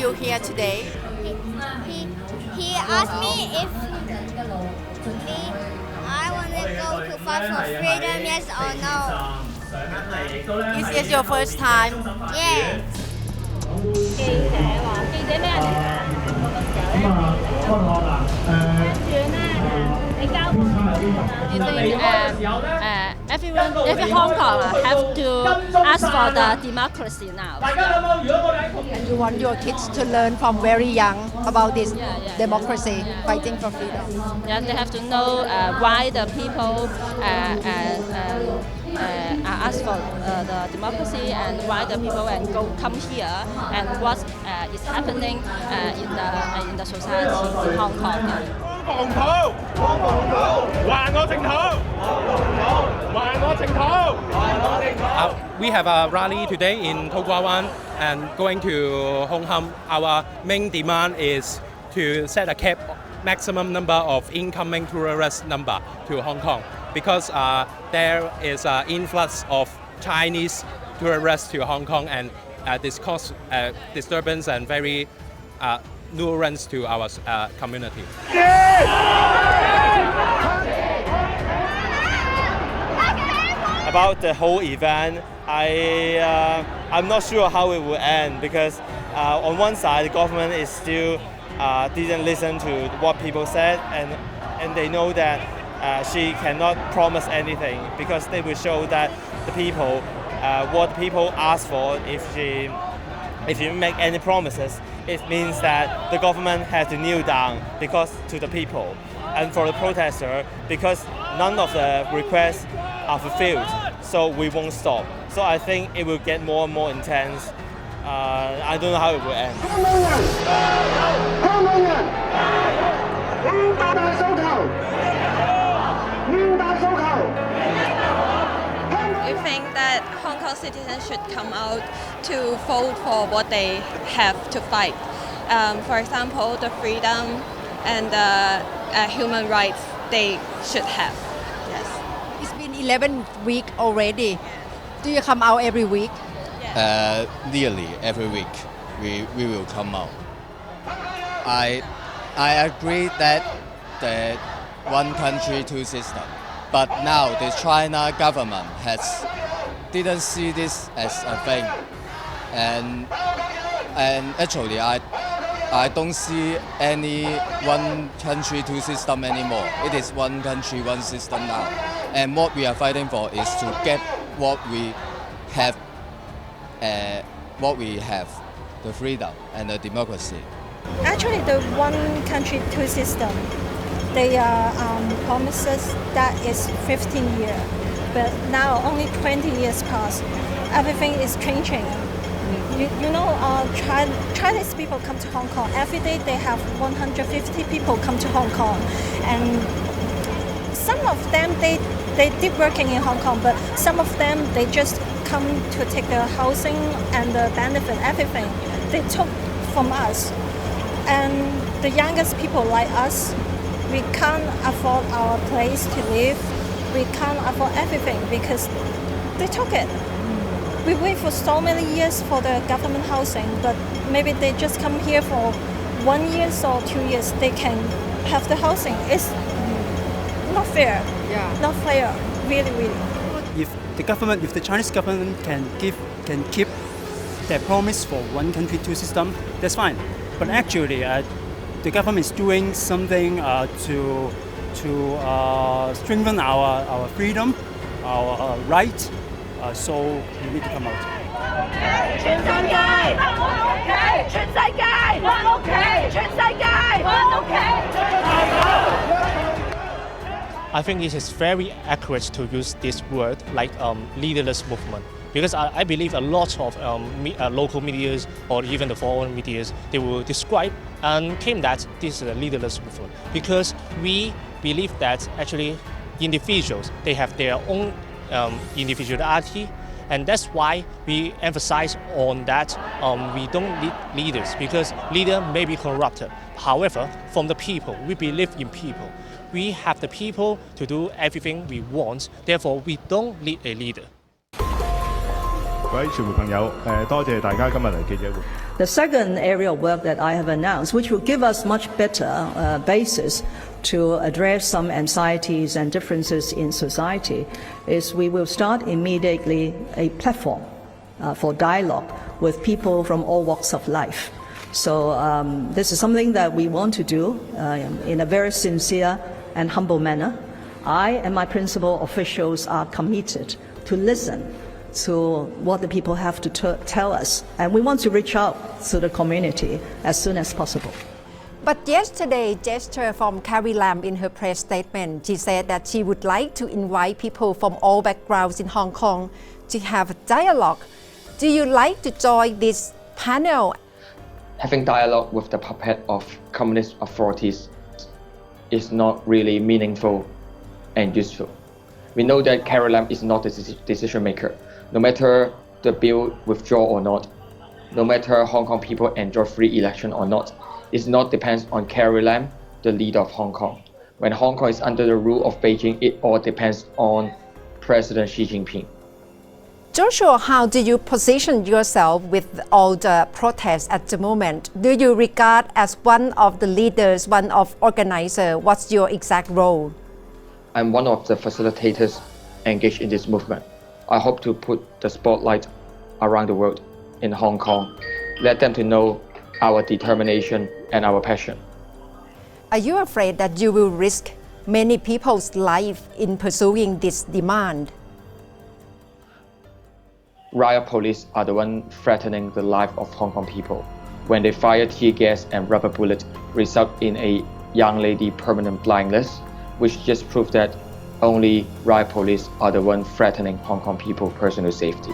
you here today? He asked me if I want to go to fight for freedom, yes or no. Is this your first time? Yes. 記者話：記者咩人嚟㗎？跟住咧你交幫你every Hong Kong have to ask for the democracy now. And you want your kids to learn from very young about this democracy, fighting for freedom. Yeah, they have to know why the people ask for the democracy and why the people come here and what is happening in the society in Hong Kong. 黃土，還我淨土，還我淨土。We have a rally today in To Kwa Wan and going to Hong Kong. Our main demand is to set a cap maximum number of incoming tourist number to Hong Kong because there is an influx of Chinese tourists to Hong Kong and this cause disturbance and very nuisance to our community. About the whole event, I'm not sure how it will end because on one side the government is still didn't listen to what people said and they know that she cannot promise anything because they will show that the people what people ask for if she make any promises, it means that the government has to kneel down because to the people. And for the protester, because none of the requests are fulfilled, so we won't stop. So I think it will get more and more intense. I don't know how it will end. We think that Hong Kong citizens should come out to vote for what they have to fight. For example, the freedom and the human rights they should have. Yes. It's been 11 weeks already. Do you come out every week? Nearly every week we will come out. I agree that the one country, two system. But now the China government didn't see this as a thing, and actually I don't see any one country two system anymore. It is one country one system now, and what we are fighting for is to get what we have, the freedom and the democracy. Actually, the one country two system. They are promises that is 15 years, but now only 20 years passed. Everything is changing. You know, Chinese people come to Hong Kong. Every day they have 150 people come to Hong Kong. And some of them, they did working in Hong Kong, but some of them, they just come to take the housing and the benefit, everything. They took from us. And the youngest people like us, we can't afford our place to live. We can't afford everything because they took it. We wait for so many years for the government housing, but maybe they just come here for 1 year or 2 years. They can have the housing. It's not fair. Yeah. Not fair. Really, really. If the Chinese government can keep their promise for one country, two system, that's fine. But actually, the government is doing something to strengthen our freedom, our right. So we need to come out. I think it is very accurate to use this word like leaderless movement. Because I believe a lot of local media or even the foreign media, they will describe and claim that this is a leaderless movement. Because we believe that actually individuals, they have their own individuality, and that's why we emphasize on that we don't need leaders because leader may be corrupted. However, from the people, we believe in people. We have the people to do everything we want, therefore we don't need a leader. 各位傳媒朋友，多謝大家今日嚟記者會。The second area of work that I have announced, which will give us much better basis to address some anxieties and differences in society, is we will start immediately a platform for dialogue with people from all walks of life. So this is something that we want to do in a very sincere and humble manner. I and my principal officials are committed to listen to what the people have to tell us, and we want to reach out to the community as soon as possible. But yesterday, gesture from Carrie Lam in her press statement, she said that she would like to invite people from all backgrounds in Hong Kong to have a dialogue. Do you like to join this panel? Having dialogue with the puppet of communist authorities is not really meaningful and useful. We know that Carrie Lam is not the decision maker. No matter the bill withdraw or not, no matter Hong Kong people enjoy free election or not, it not depends on Carrie Lam, the leader of Hong Kong. When Hong Kong is under the rule of Beijing, it all depends on President Xi Jinping. Joshua, how do you position yourself with all the protests at the moment? Do you regard as one of the leaders, one of organizers? What's your exact role? I'm one of the facilitators engaged in this movement. I hope to put the spotlight around the world in Hong Kong, let them to know our determination and our passion. Are you afraid that you will risk many people's life in pursuing this demand? Riot police are the one threatening the life of Hong Kong people. When they fire tear gas and rubber bullets, result in a young lady permanent blindness, which just proves that only riot police are the one threatening Hong Kong people's personal safety.